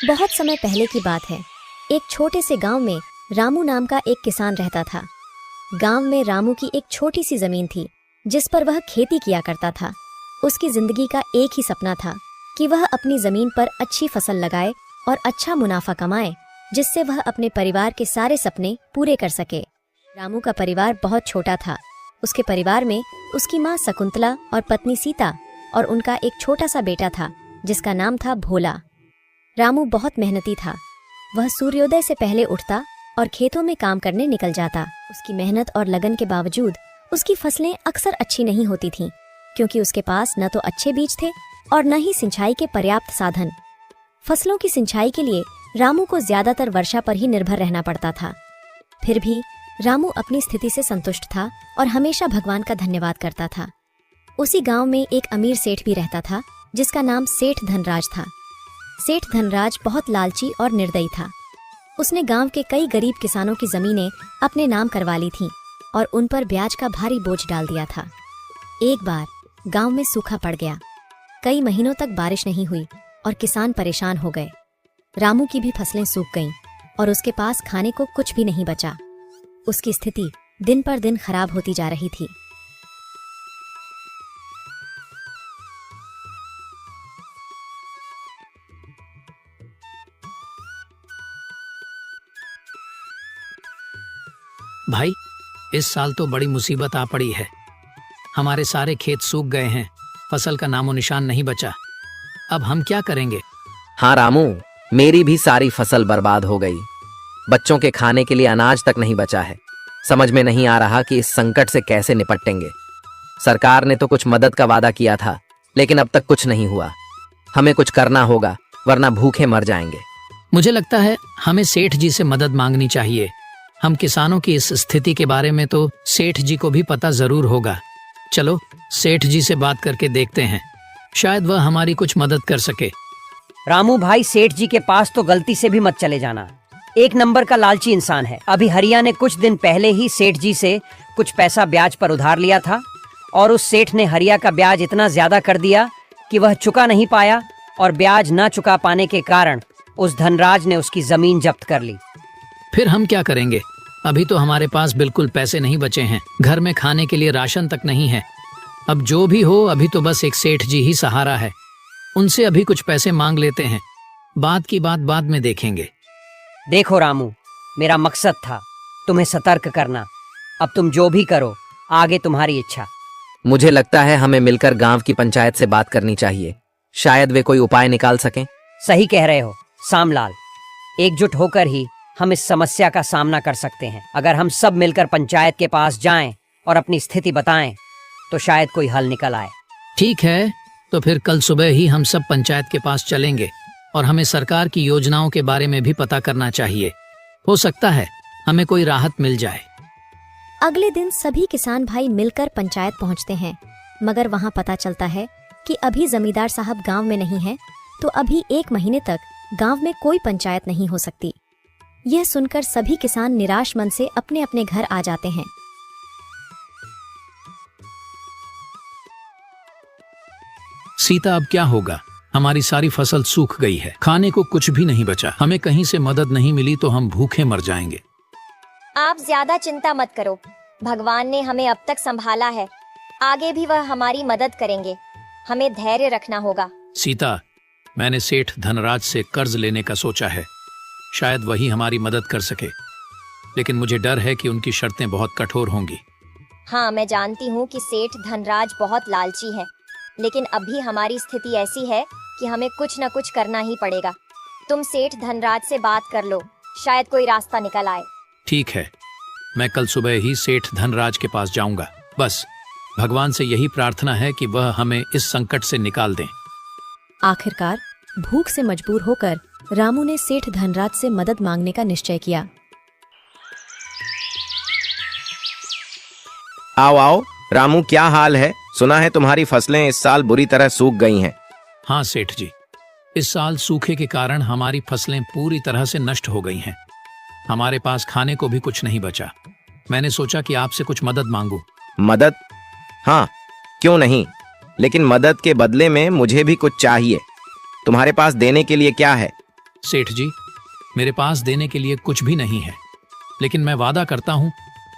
बहुत समय पहले की बात है। एक छोटे से गांव में रामू नाम का एक किसान रहता था। गांव में रामू की एक छोटी सी जमीन थी जिस पर वह खेती किया करता था। उसकी जिंदगी का एक ही सपना था कि वह अपनी जमीन पर अच्छी फसल लगाए और अच्छा मुनाफा कमाए, जिससे वह अपने परिवार के सारे सपने पूरे कर सके। रामू का परिवार बहुत छोटा था। उसके परिवार में उसकी माँ शकुंतला और पत्नी सीता और उनका एक छोटा सा बेटा था जिसका नाम था भोला। रामू बहुत मेहनती था। वह सूर्योदय से पहले उठता और खेतों में काम करने निकल जाता। उसकी मेहनत और लगन के बावजूद उसकी फसलें अक्सर अच्छी नहीं होती थीं, क्योंकि उसके पास न तो अच्छे बीज थे और न ही सिंचाई के पर्याप्त साधन। फसलों की सिंचाई के लिए रामू को ज्यादातर वर्षा पर ही निर्भर रहना पड़ता था। फिर भी रामू अपनी स्थिति से संतुष्ट था और हमेशा भगवान का धन्यवाद करता था। उसी गांव में एक अमीर सेठ भी रहता था जिसका नाम सेठ धनराज था। सेठ धनराज बहुत लालची और निर्दयी था। उसने गांव के कई गरीब किसानों की जमीनें अपने नाम करवा ली थीं और उन पर ब्याज का भारी बोझ डाल दिया था। एक बार गांव में सूखा पड़ गया। कई महीनों तक बारिश नहीं हुई और किसान परेशान हो गए। रामू की भी फसलें सूख गईं और उसके पास खाने को कुछ भी नहीं बचा। उसकी स्थिति दिन पर दिन खराब होती जा रही थी। भाई, इस साल तो बड़ी मुसीबत आ पड़ी है। हमारे सारे खेत सूख गए हैं, फसल का नामो निशान नहीं बचा। अब हम क्या करेंगे? हाँ रामू, मेरी भी सारी फसल बर्बाद हो गई। बच्चों के खाने के लिए अनाज तक नहीं बचा है। समझ में नहीं आ रहा कि इस संकट से कैसे निपटेंगे। सरकार ने तो कुछ मदद का वादा किया था, लेकिन अब तक कुछ नहीं हुआ। हमें कुछ करना होगा, वरना भूखे मर जाएंगे। मुझे लगता है हमें सेठ जी से मदद मांगनी चाहिए। हम किसानों की इस स्थिति के बारे में तो सेठ जी को भी पता जरूर होगा। चलो सेठ जी से बात करके देखते हैं, शायद वह हमारी कुछ मदद कर सके। रामू भाई, सेठ जी के पास तो गलती से भी मत चले जाना। एक नंबर का लालची इंसान है। अभी हरिया ने कुछ दिन पहले ही सेठ जी से कुछ पैसा ब्याज पर उधार लिया था और उस सेठ ने हरिया का ब्याज इतना ज्यादा कर दिया कि वह चुका नहीं पाया और ब्याज न चुका पाने के कारण उस धनराज ने उसकी जमीन जब्त कर ली। फिर हम क्या करेंगे? अभी तो हमारे पास बिल्कुल पैसे नहीं बचे हैं। घर में खाने के लिए राशन तक नहीं है। अब जो भी हो, अभी तो बस एक सेठ जी ही सहारा है। उनसे अभी कुछ पैसे मांग लेते हैं, बात की बात बाद में देखेंगे। देखो रामू, मेरा मकसद था तुम्हें सतर्क करना। अब तुम जो भी करो, आगे तुम्हारी इच्छा। मुझे लगता है हमें मिलकर गांव की पंचायत से बात करनी चाहिए। शायद वे कोई उपाय निकाल सकें। सही कह रहे हो सामलाल, एकजुट होकर ही हम इस समस्या का सामना कर सकते हैं। अगर हम सब मिलकर पंचायत के पास जाएं और अपनी स्थिति बताएं तो शायद कोई हल निकल आए। ठीक है, तो फिर कल सुबह ही हम सब पंचायत के पास चलेंगे और हमें सरकार की योजनाओं के बारे में भी पता करना चाहिए। हो सकता है हमें कोई राहत मिल जाए। अगले दिन सभी किसान भाई मिलकर पंचायत पहुंचते हैं, मगर वहां पता चलता है कि अभी जमींदार साहब गांव में नहीं है, तो अभी 1 महीने तक गांव में कोई पंचायत नहीं हो सकती। यह सुनकर सभी किसान निराश मन से अपने अपने घर आ जाते हैं। सीता, अब क्या होगा? हमारी सारी फसल सूख गई है, खाने को कुछ भी नहीं बचा। हमें कहीं से मदद नहीं मिली तो हम भूखे मर जाएंगे। आप ज्यादा चिंता मत करो, भगवान ने हमें अब तक संभाला है, आगे भी वह हमारी मदद करेंगे। हमें धैर्य रखना होगा। सीता, मैंने सेठ धनराज से कर्ज लेने का सोचा है। शायद वही हमारी मदद कर सके, लेकिन मुझे डर है कि उनकी शर्तें बहुत कठोर होंगी। हाँ, मैं जानती हूँ कि सेठ धनराज बहुत लालची है, लेकिन अभी हमारी स्थिति ऐसी है कि हमें कुछ न कुछ करना ही पड़ेगा। तुम सेठ धनराज से बात कर लो, शायद कोई रास्ता निकल आए। ठीक है, मैं कल सुबह ही सेठ धनराज के पास जाऊंगा। बस भगवान से यही प्रार्थना है कि वह हमें इस संकट से निकाल दें। आखिरकार भूख से मजबूर होकर रामू ने सेठ धनराज से मदद मांगने का निश्चय किया। आओ आओ रामू, क्या हाल है? सुना है तुम्हारी फसलें इस साल बुरी तरह सूख गई हैं। हाँ सेठ जी, इस साल सूखे के कारण हमारी फसलें पूरी तरह से नष्ट हो गई हैं। हमारे पास खाने को भी कुछ नहीं बचा। मैंने सोचा कि आपसे कुछ मदद मांगूं। मदद? हाँ, क्यों नहीं, लेकिन मदद के बदले में मुझे भी कुछ चाहिए। तुम्हारे पास देने के लिए क्या है? सेठ जी, मेरे पास देने के लिए कुछ भी नहीं है, लेकिन मैं वादा करता हूँ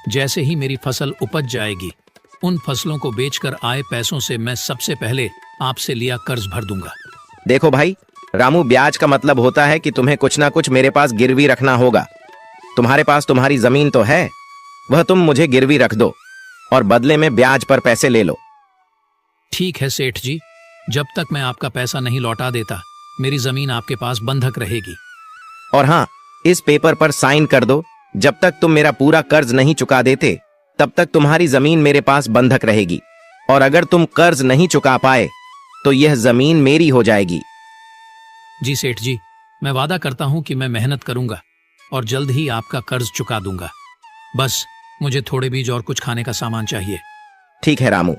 जैसे ही मेरी फसल उपज जाएगी, उन फसलों को बेचकर आए पैसों से मैं सबसे पहले आपसे लिया कर्ज भर दूंगा। देखो भाई रामू, ब्याज का मतलब होता है कि तुम्हें कुछ ना कुछ मेरे पास गिरवी रखना होगा। तुम्हारे पास तुम्हारी जमीन तो है, वह तुम मुझे गिरवी रख दो और बदले में ब्याज पर पैसे ले लो। ठीक है सेठ जी, जब तक मैं आपका पैसा नहीं लौटा देता मेरी जमीन आपके पास बंधक रहेगी। और हाँ, इस पेपर पर साइन कर दो। जब तक तुम मेरा पूरा कर्ज नहीं चुका देते तब तक तुम्हारी जमीन मेरे पास बंधक रहेगी, और अगर तुम कर्ज नहीं चुका पाए तो यह जमीन मेरी हो जाएगी। जी सेठ जी, मैं वादा करता हूँ कि मैं मेहनत करूंगा और जल्द ही आपका कर्ज चुका दूंगा। बस मुझे थोड़े बीज और कुछ खाने का सामान चाहिए। ठीक है रामू,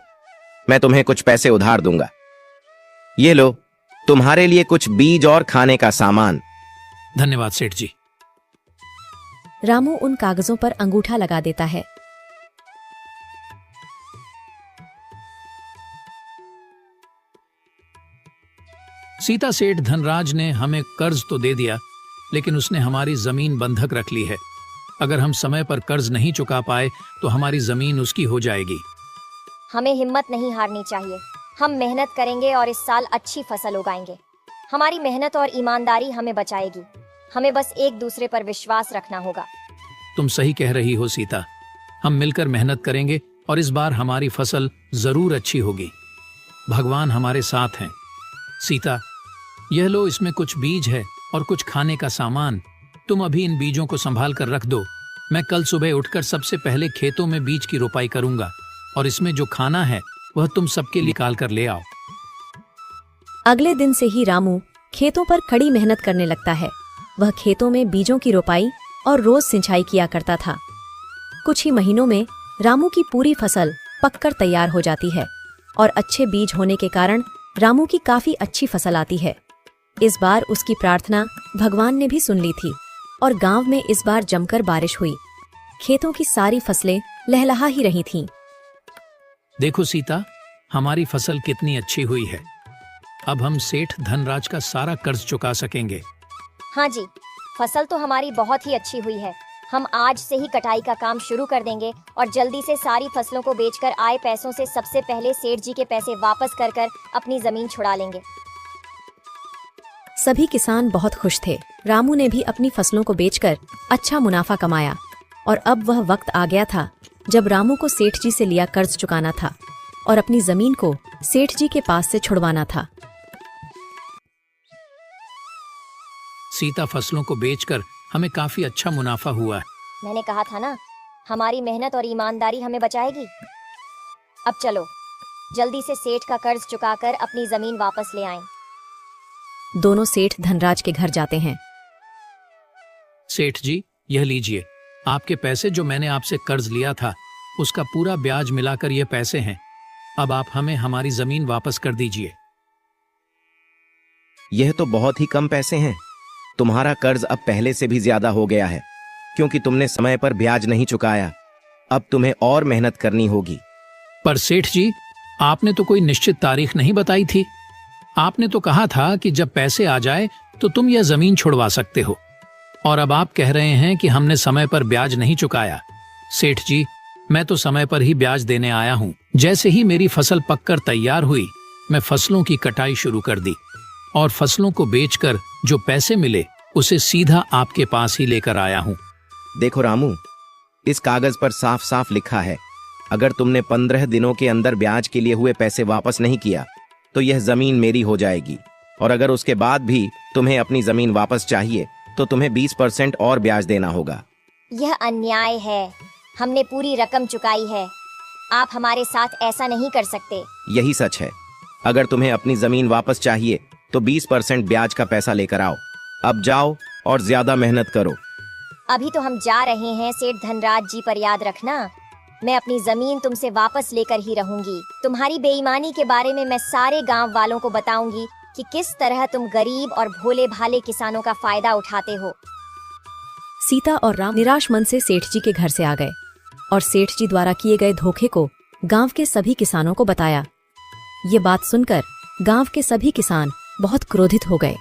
मैं तुम्हें कुछ पैसे उधार दूंगा। ये लो, तुम्हारे लिए कुछ बीज और खाने का सामान। धन्यवाद सेठ जी। रामू उन कागजों पर अंगूठा लगा देता है। सीता सेठ धनराज ने हमें कर्ज तो दे दिया, लेकिन उसने हमारी जमीन बंधक रख ली है। अगर हम समय पर कर्ज नहीं चुका पाए तो हमारी जमीन उसकी हो जाएगी। हमें हिम्मत नहीं हारनी चाहिए। हम मेहनत करेंगे और इस साल अच्छी फसल उगाएंगे। हमारी मेहनत और ईमानदारी हमें बचाएगी। हमें बस एक दूसरे पर विश्वास रखना होगा। तुम सही कह रही हो सीता, हम मिलकर मेहनत करेंगे और इस बार हमारी फसल जरूर अच्छी होगी। भगवान हमारे साथ हैं। सीता, यह लो, इसमें कुछ बीज है और कुछ खाने का सामान। तुम अभी इन बीजों को संभाल कर रख दो। मैं कल सुबह उठकर सबसे पहले खेतों में बीज की रोपाई करूंगा, और इसमें जो खाना है वह तुम सबके लिए निकाल कर ले आओ। अगले दिन से ही रामू खेतों पर कड़ी मेहनत करने लगता है। वह खेतों में बीजों की रोपाई और रोज सिंचाई किया करता था। कुछ ही महीनों में रामू की पूरी फसल पककर तैयार हो जाती है, और अच्छे बीज होने के कारण रामू की काफी अच्छी फसल आती है। इस बार उसकी प्रार्थना भगवान ने भी सुन ली थी, और गांव में इस बार जमकर बारिश हुई। खेतों की सारी फसलें लहलहा ही रही थीं। देखो सीता, हमारी फसल कितनी अच्छी हुई है। अब हम सेठ धनराज का सारा कर्ज चुका सकेंगे। हाँ जी, फसल तो हमारी बहुत ही अच्छी हुई है। हम आज से ही कटाई का काम शुरू कर देंगे और जल्दी से सारी फसलों को बेचकर आए पैसों से सबसे पहले सेठ जी के पैसे वापस कर कर अपनी जमीन छुड़ा लेंगे। सभी किसान बहुत खुश थे। रामू ने भी अपनी फसलों को बेचकर अच्छा मुनाफा कमाया, और अब वह वक्त आ गया था जब रामू को सेठ जी से लिया कर्ज चुकाना था और अपनी जमीन को सेठ जी के पास से छुड़वाना था। सीता, फसलों को बेचकर हमें काफी अच्छा मुनाफा हुआ है। मैंने कहा था ना, हमारी मेहनत और ईमानदारी हमें बचाएगी। अब चलो जल्दी से सेठ का कर्ज चुकाकर अपनी जमीन वापस ले आएं। दोनों सेठ धनराज के घर जाते हैं। सेठ जी, यह लीजिए, आपके पैसे जो मैंने आपसे कर्ज लिया था उसका पूरा ब्याज मिलाकर ये पैसे हैं। अब आप हमें हमारी जमीन वापस कर दीजिए। यह तो बहुत ही कम पैसे हैं। तुम्हारा कर्ज अब पहले से भी ज्यादा हो गया है, क्योंकि तुमने समय पर ब्याज नहीं चुकाया। अब तुम्हें और मेहनत करनी होगी। पर सेठ जी, आपने तो कोई निश्चित तारीख नहीं बताई थी। आपने तो कहा था कि जब पैसे आ जाए तो तुम यह जमीन छुड़वा सकते हो, और अब आप कह रहे हैं कि हमने समय पर ब्याज नहीं चुकाया। सेठ जी, मैं तो समय पर ही ब्याज देने आया हूँ। जैसे ही मेरी फसल पककर तैयार हुई, मैं फसलों की कटाई शुरू कर दी, और फसलों को बेचकर जो पैसे मिले उसे सीधा आपके पास ही लेकर आया हूँ। देखो रामू, इस कागज पर साफ साफ लिखा है, अगर तुमने 15 दिनों के अंदर ब्याज के लिए हुए पैसे वापस नहीं किया तो यह जमीन मेरी हो जाएगी, और अगर उसके बाद भी तुम्हें अपनी जमीन वापस चाहिए तो तुम्हें 20% और ब्याज देना होगा। यह अन्याय है। हमने पूरी रकम चुकाई है। आप हमारे साथ ऐसा नहीं कर सकते। यही सच है। अगर तुम्हें अपनी जमीन वापस चाहिए तो 20% ब्याज का पैसा लेकर आओ। अब जाओ और ज्यादा मेहनत करो। अभी तो हम जा रहे हैं सेठ धनराज जी, पर याद रखना, मैं अपनी जमीन तुमसे वापस लेकर ही रहूंगी। तुम्हारी बेईमानी के बारे में मैं सारे गांव वालों को बताऊंगी कि किस तरह तुम गरीब और भोले भाले किसानों का फायदा उठाते हो। सीता और राम निराश मन से सेठ जी के घर से आ गए और सेठ जी द्वारा किए गए धोखे को गांव के सभी किसानों को बताया। ये बात सुनकर गांव के सभी किसान बहुत क्रोधित हो गए।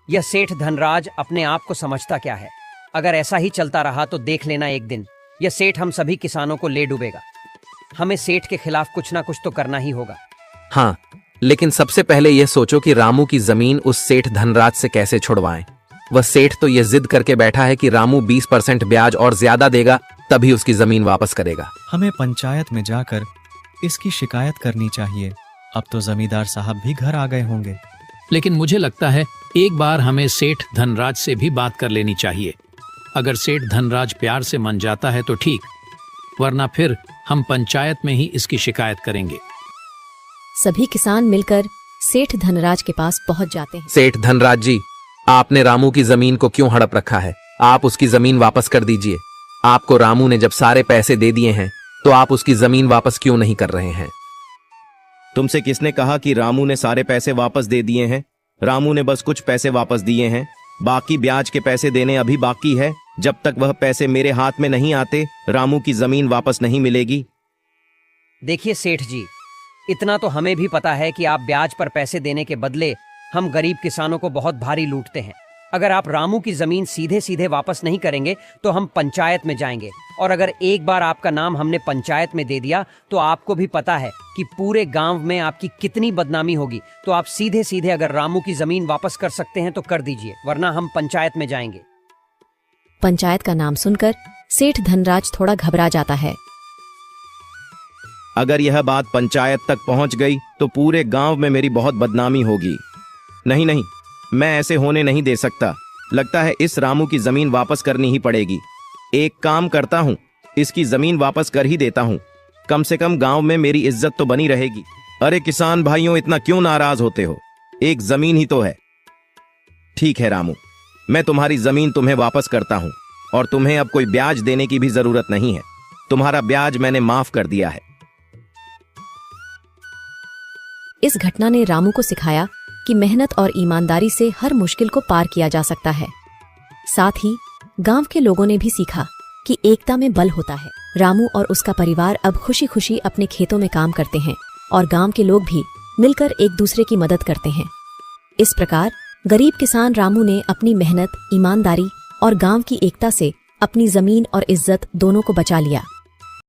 यह सेठ धनराज अपने आप को समझता क्या है। अगर ऐसा ही चलता रहा तो देख लेना एक दिन यह सेठ हम सभी किसानों को ले डूबेगा। हमें सेठ के खिलाफ कुछ ना कुछ तो करना ही होगा। हाँ, लेकिन सबसे पहले यह सोचो कि रामू की जमीन उस सेठ धनराज से कैसे छुड़वाएं। वह सेठ तो यह जिद करके बैठा है कि रामू 20% ब्याज और ज्यादा देगा तभी उसकी जमीन वापस करेगा। हमें पंचायत में जाकर इसकी शिकायत करनी चाहिए। अब तो जमींदार साहब भी घर आ गए होंगे। लेकिन मुझे लगता है एक बार हमें सेठ धनराज से भी बात कर लेनी चाहिए। अगर सेठ धनराज प्यार से मान जाता है तो ठीक, वरना फिर हम पंचायत में ही इसकी शिकायत करेंगे। सभी किसान मिलकर सेठ धनराज के पास पहुंच जाते हैं। सेठ धनराज जी, आपने रामू की जमीन को क्यों हड़प रखा है? आप उसकी जमीन वापस कर दीजिए। आपको रामू ने जब सारे पैसे दे दिए हैं तो आप उसकी जमीन वापस क्यों नहीं कर रहे हैं? तुमसे किसने कहा कि रामू ने सारे पैसे वापस दे दिए हैं? रामू ने बस कुछ पैसे वापस दिए हैं, बाकी ब्याज के पैसे देने अभी बाकी है। जब तक वह पैसे मेरे हाथ में नहीं आते रामू की जमीन वापस नहीं मिलेगी। देखिए सेठ जी, इतना तो हमें भी पता है कि आप ब्याज पर पैसे देने के बदले हम गरीब किसानों को बहुत भारी लूटते हैं। अगर आप रामू की जमीन सीधे सीधे वापस नहीं करेंगे तो हम पंचायत में जाएंगे, और अगर एक बार आपका नाम हमने पंचायत में दे दिया तो आपको भी पता है कि पूरे गांव में आपकी कितनी बदनामी होगी। तो आप सीधे सीधे अगर रामू की जमीन वापस कर सकते हैं तो कर दीजिए, वरना हम पंचायत में जाएंगे। पंचायत का नाम सुनकर सेठ धनराज थोड़ा घबरा जाता है। अगर यह बात पंचायत तक पहुंच गई तो पूरे गांव में मेरी बहुत बदनामी होगी। नहीं नहीं, मैं ऐसे होने नहीं दे सकता। लगता है इस रामू की जमीन वापस करनी ही पड़ेगी। एक काम करता हूँ, इसकी जमीन वापस कर ही देता हूँ। कम से कम गांव में मेरी इज्जत तो बनी रहेगी। अरे किसान भाइयों, इतना क्यों नाराज होते हो? एक जमीन ही तो है। ठीक है रामू, मैं तुम्हारी जमीन तुम्हें वापस करता हूँ और तुम्हें अब कोई ब्याज देने की भी जरूरत नहीं है। तुम्हारा ब्याज मैंने माफ कर दिया है। इस घटना ने रामू को सिखाया कि मेहनत और ईमानदारी से हर मुश्किल को पार किया जा सकता है। साथ ही गांव के लोगों ने भी सीखा कि एकता में बल होता है। रामू और उसका परिवार अब खुशी खुशी अपने खेतों में काम करते हैं और गांव के लोग भी मिलकर एक दूसरे की मदद करते हैं। इस प्रकार गरीब किसान रामू ने अपनी मेहनत, ईमानदारी और गांव की एकता से अपनी जमीन और इज्जत दोनों को बचा लिया।